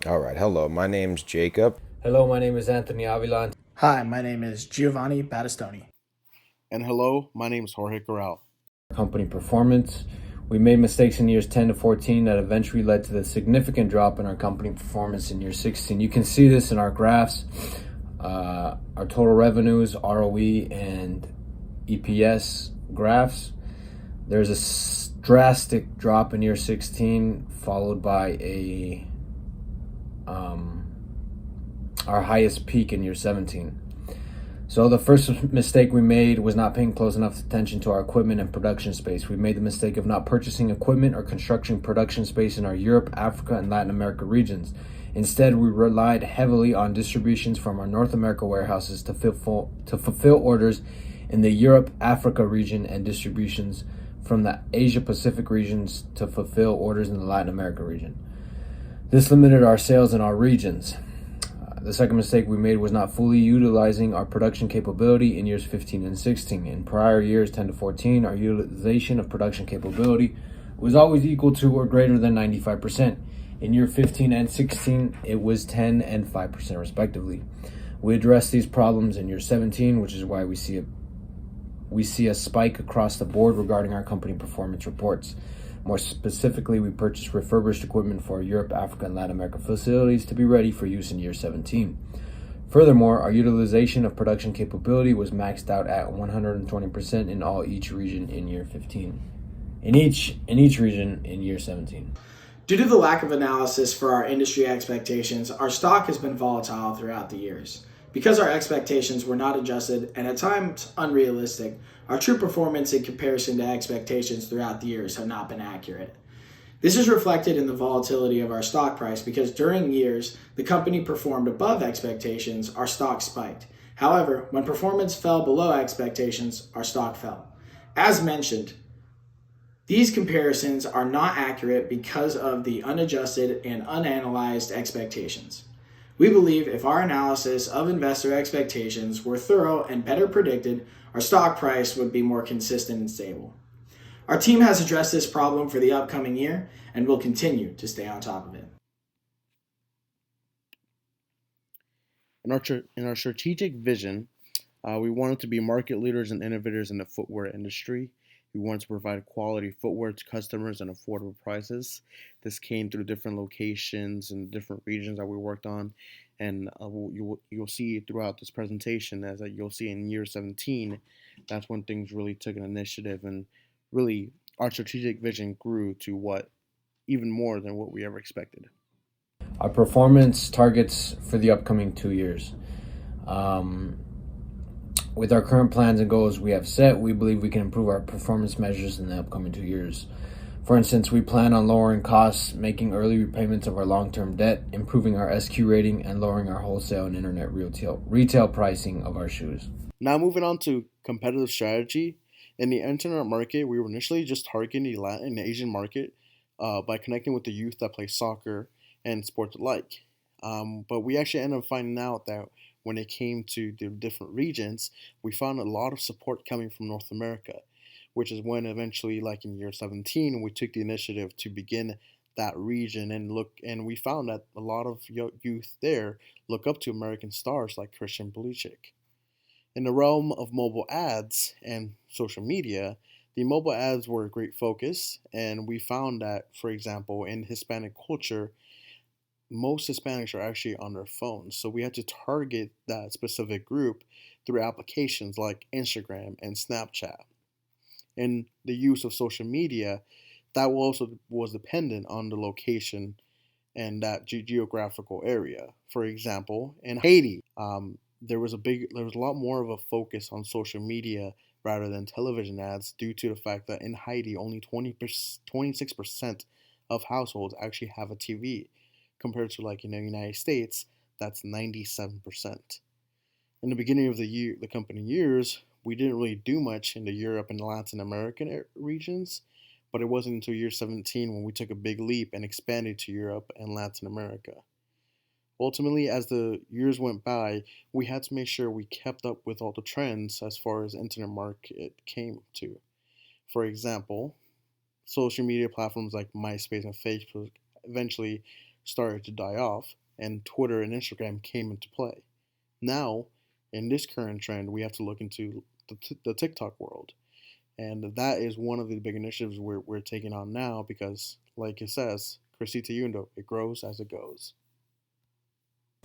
All right. Hello. My name's Jacob. Hello, my name is Anthony Avila. Hi, my name is Giovanni Battistoni. And hello, my name is Jorge Corral. Company performance. We made mistakes in years 10 to 14 that eventually led to the significant drop in our company performance in year 16. You can see this in our graphs, our total revenues, ROE, and EPS graphs. There's a drastic drop in year 16, followed by our highest peak in year 17. So the first mistake we made was not paying close enough attention to our equipment and production space. We made the mistake of not purchasing equipment or constructing production space in our Europe, Africa, and Latin America regions. Instead, we relied heavily on distributions from our North America warehouses to fulfill orders in the Europe, Africa region and distributions from the Asia Pacific regions to fulfill orders in the Latin America region. This limited our sales in our regions. The second mistake we made was not fully utilizing our production capability in years 15 and 16. In prior years 10 to 14, our utilization of production capability was always equal to or greater than 95%. In year 15 and 16, it was 10 and 5% respectively. We addressed these problems in year 17, which is why we see a spike across the board regarding our company performance reports. More specifically, we purchased refurbished equipment for our Europe, Africa, and Latin America facilities to be ready for use in year 17. Furthermore, our utilization of production capability was maxed out at 120% in each region in year 15. In each region in year 17. Due to the lack of analysis for our industry expectations, our stock has been volatile throughout the years. Because our expectations were not adjusted and at times unrealistic, our true performance in comparison to expectations throughout the years have not been accurate. This is reflected in the volatility of our stock price because during years the company performed above expectations, our stock spiked. However, when performance fell below expectations, our stock fell. As mentioned, these comparisons are not accurate because of the unadjusted and unanalyzed expectations. We believe if our analysis of investor expectations were thorough and better predicted, our stock price would be more consistent and stable. Our team has addressed this problem for the upcoming year and will continue to stay on top of it. In our strategic vision, we wanted to be market leaders and innovators in the footwear industry. We wanted to provide quality footwear to customers at affordable prices. This came through different locations and different regions that we worked on. And you'll see throughout this presentation, as you'll see in year 17, that's when things really took an initiative and really our strategic vision grew to what even more than what we ever expected. Our performance targets for the upcoming 2 years. With our current plans and goals we have set, we believe we can improve our performance measures in the upcoming 2 years. For instance, we plan on lowering costs, making early repayments of our long-term debt, improving our SQ rating, and lowering our wholesale and internet retail pricing of our shoes. Now moving on to competitive strategy. In the internet market, we were initially just targeting the Latin and Asian market by connecting with the youth that play soccer and sports alike. But we actually ended up finding out that when it came to the different regions, we found a lot of support coming from North America, which is when eventually, like in year 17, we took the initiative to begin that region and we found that a lot of youth there look up to American stars like Christian Pulisic. In the realm of mobile ads and social media, the mobile ads were a great focus, and we found that, for example, in Hispanic culture, most Hispanics are actually on their phones. So we had to target that specific group through applications like Instagram and Snapchat. And the use of social media, that also was dependent on the location and that geographical area. For example, in Haiti, there was a lot more of a focus on social media rather than television ads due to the fact that in Haiti only 26% of households actually have a TV compared to like in the United States, that's 97%. In the beginning of the year, the company years, we didn't really do much in the Europe and Latin American regions, but it wasn't until year 17 when we took a big leap and expanded to Europe and Latin America. Ultimately, as the years went by, we had to make sure we kept up with all the trends as far as internet market came to. For example, social media platforms like MySpace and Facebook eventually started to die off, and Twitter and Instagram came into play. Now, in this current trend, we have to look into the TikTok world. And that is one of the big initiatives we're taking on now because, like it says, Crescita Yundo, it grows as it goes.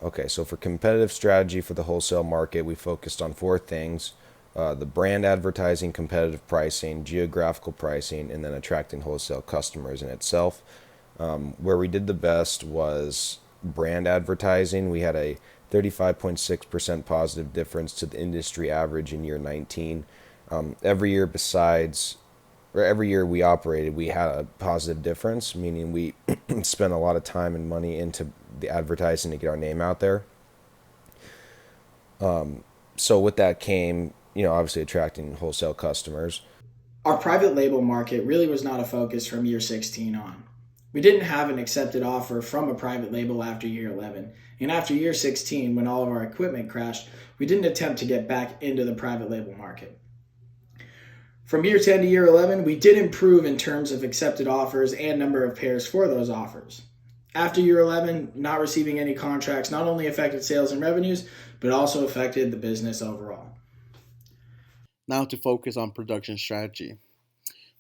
Okay, so for competitive strategy for the wholesale market, we focused on four things: the brand advertising, competitive pricing, geographical pricing, and then attracting wholesale customers in itself. Where we did the best was brand advertising. We had a 35.6% positive difference to the industry average in year 19. Every year besides, or every year we operated, we had a positive difference, meaning we spent a lot of time and money into the advertising to get our name out there. So with that came, obviously attracting wholesale customers. Our private label market really was not a focus from year 16 on. We didn't have an accepted offer from a private label after year 11, and after year 16, when all of our equipment crashed, we didn't attempt to get back into the private label market. From year 10 to year 11, we did improve in terms of accepted offers and number of pairs for those offers. After year 11, not receiving any contracts not only affected sales and revenues, but also affected the business overall. Now to focus on production strategy.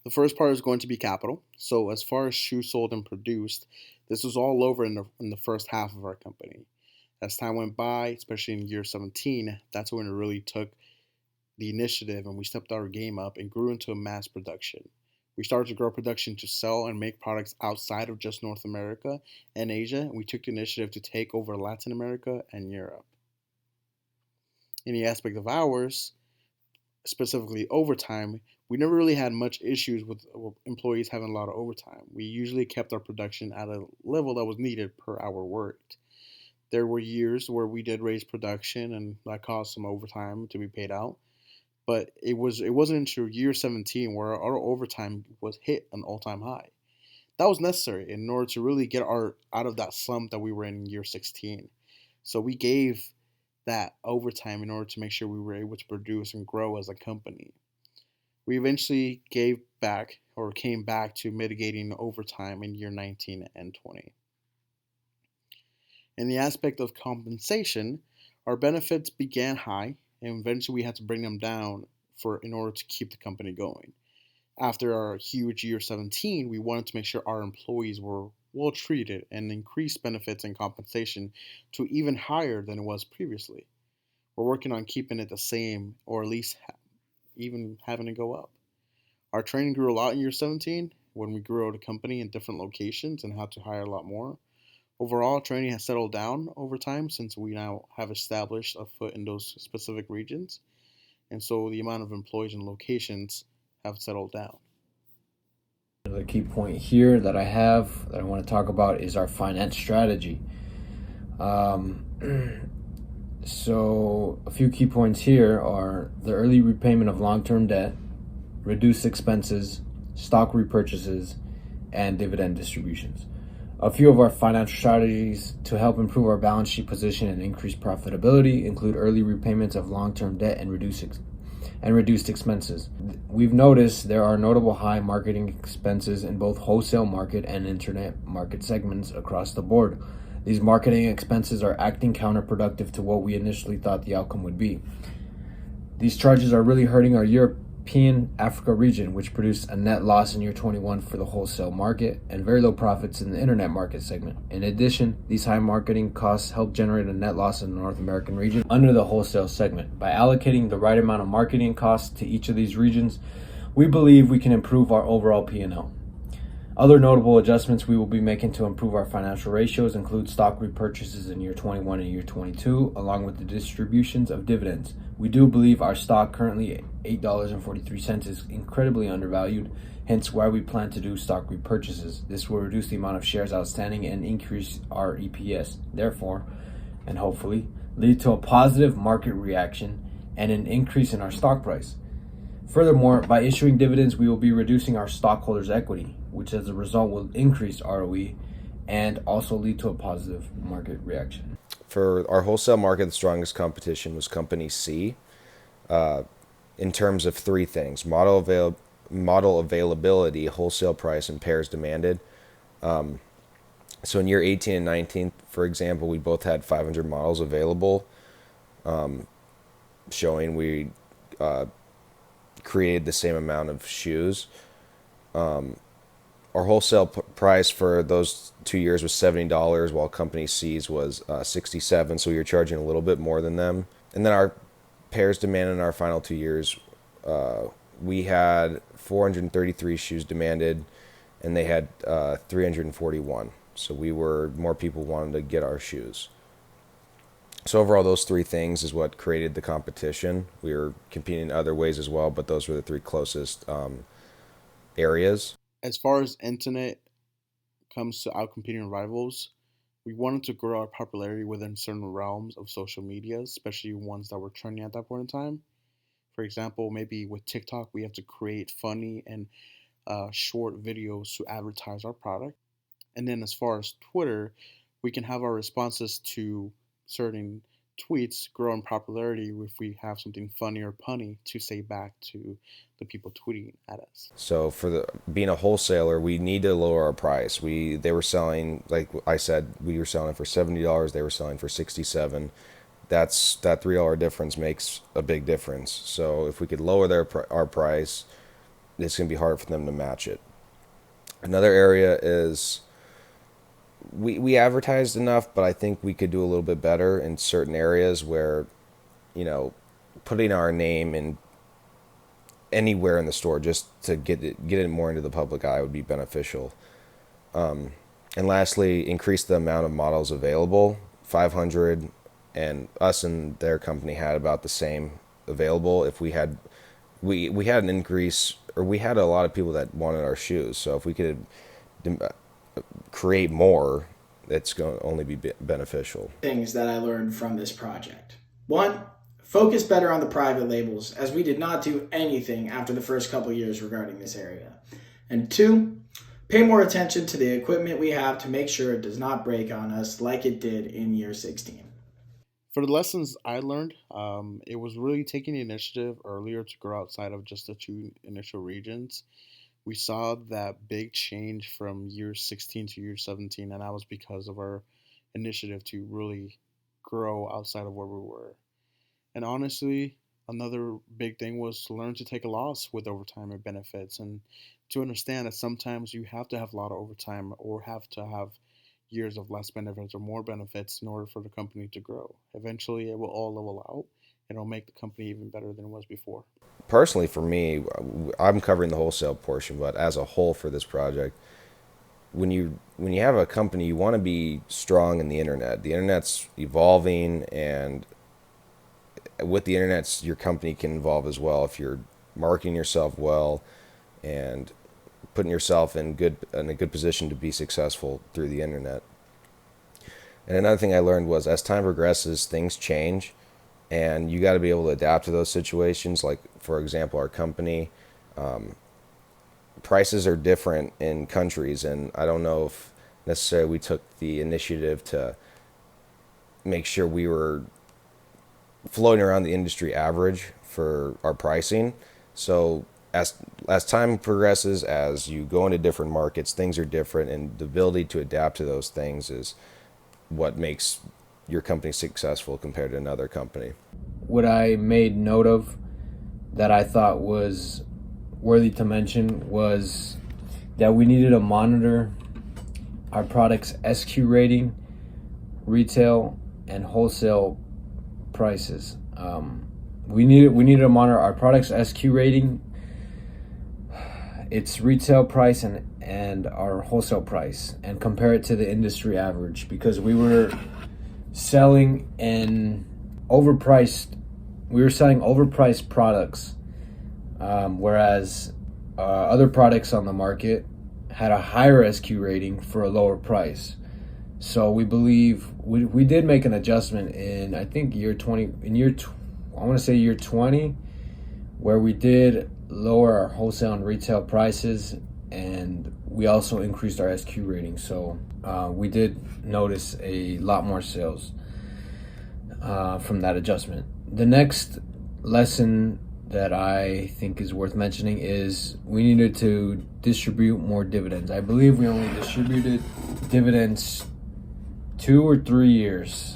The first part is going to be capital. So as far as shoes sold and produced, this was all over in the first half of our company. As time went by, especially in year 17, that's when it really took the initiative and we stepped our game up and grew into a mass production. We started to grow production to sell and make products outside of just North America and Asia, and we took the initiative to take over Latin America and Europe. In the aspect of hours, specifically overtime, we never really had much issues with employees having a lot of overtime. We usually kept our production at a level that was needed per hour worked. There were years where we did raise production and that caused some overtime to be paid out. But it wasn't until year 17 where our overtime was hit an all-time high. That was necessary in order to really get our out of that slump that we were in year 16. So we gave that overtime in order to make sure we were able to produce and grow as a company. We eventually gave back or came back to mitigating overtime in year 19 and 20. In the aspect of compensation, our benefits began high and eventually we had to bring them down in order to keep the company going. After our huge year 17, we wanted to make sure our employees were well treated and increase benefits and compensation to even higher than it was previously. We're working on keeping it the same or at least even having it go up. Our training grew a lot in year 17 when we grew the company in different locations and had to hire a lot more. Overall, training has settled down over time since we now have established a foot in those specific regions, and so the amount of employees and locations have settled down. Another key point here that I want to talk about is our finance strategy. So a few key points here are the early repayment of long-term debt, reduced expenses, stock repurchases, and dividend distributions. A few of our financial strategies to help improve our balance sheet position and increase profitability include early repayments of long-term debt and reduced expenses. We've noticed there are notable high marketing expenses in both wholesale market and internet market segments across the board. These marketing expenses are acting counterproductive to what we initially thought the outcome would be. These charges are really hurting our European Africa region, which produced a net loss in year 21 for the wholesale market and very low profits in the internet market segment. In addition, these high marketing costs help generate a net loss in the North American region under the wholesale segment. By allocating the right amount of marketing costs to each of these regions, we believe we can improve our overall P&L. Other notable adjustments we will be making to improve our financial ratios include stock repurchases in year 21 and year 22, along with the distributions of dividends. We do believe our stock, currently $8.43, is incredibly undervalued, hence why we plan to do stock repurchases. This will reduce the amount of shares outstanding and increase our EPS, therefore, and hopefully, lead to a positive market reaction and an increase in our stock price. Furthermore, by issuing dividends, we will be reducing our stockholders' equity, which as a result will increase ROE and also lead to a positive market reaction. For our wholesale market, the strongest competition was Company C in terms of three things: model availability, wholesale price, and pairs demanded. So in year 18 and 19, for example, we both had 500 models available, showing we created the same amount of shoes. Our wholesale price for those 2 years was $70, while company C's was 67. So we were charging a little bit more than them. And then our pairs demand in our final 2 years, we had 433 shoes demanded, and they had 341. So more people wanted to get our shoes. So overall, those three things is what created the competition. We were competing in other ways as well, but those were the three closest areas. As far as internet comes to outcompeting rivals, we wanted to grow our popularity within certain realms of social media, especially ones that were trending at that point in time. For example, maybe with TikTok, we have to create funny and short videos to advertise our product. And then as far as Twitter, we can have our responses to certain tweets grow in popularity if we have something funny or punny to say back to the people tweeting at us. So for being a wholesaler, we need to lower our price. They were selling, like I said, we were selling it for $70. They were selling for 67. That $3 difference makes a big difference. So if we could lower our price, it's going to be hard for them to match it. Another area is we advertised enough, but I think we could do a little bit better in certain areas where, putting our name in anywhere in the store just to get it more into the public eye would be beneficial. And lastly, increase the amount of models available. 500, and us and their company had about the same available. If we had an increase, or we had a lot of people that wanted our shoes. So if we could create more, it's going to only be beneficial. Things that I learned from this project. One, focus better on the private labels, as we did not do anything after the first couple years regarding this area. And two, pay more attention to the equipment we have to make sure it does not break on us like it did in year 16. For the lessons I learned, it was really taking the initiative earlier to grow outside of just the two initial regions. We saw that big change from year 16 to year 17, and that was because of our initiative to really grow outside of where we were. And honestly, another big thing was to learn to take a loss with overtime and benefits, and to understand that sometimes you have to have a lot of overtime or have to have years of less benefits or more benefits in order for the company to grow. Eventually, it will all level out, and it'll make the company even better than it was before. Personally, for me, I'm covering the wholesale portion, but as a whole for this project, when you have a company, you want to be strong in the internet. The internet's evolving, and with the internet, your company can evolve as well if you're marketing yourself well and putting yourself in a good position to be successful through the internet. And another thing I learned was, as time progresses, things change, and you got to be able to adapt to those situations. Like, for example, our company, prices are different in countries, and I don't know if necessarily we took the initiative to make sure we were floating around the industry average for our pricing. So as time progresses, as you go into different markets, things are different, and the ability to adapt to those things is what makes your company successful compared to another company. What I made note of that I thought was worthy to mention was that we needed to monitor our product's SQ rating, retail, and wholesale prices. We needed to monitor our product's SQ rating, its retail price, and our wholesale price, and compare it to the industry average, because we were selling overpriced products, whereas other products on the market had a higher SQ rating for a lower price. So we believe we did make an adjustment in, I think, year 20, I want to say year 20, where we did lower our wholesale and retail prices, and we also increased our SQ rating. So we did notice a lot more sales from that adjustment. The next lesson that I think is worth mentioning is we needed to distribute more dividends. I believe we only distributed dividends 2 or 3 years.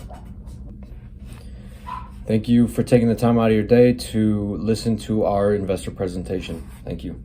Thank you for taking the time out of your day to listen to our investor presentation. Thank you.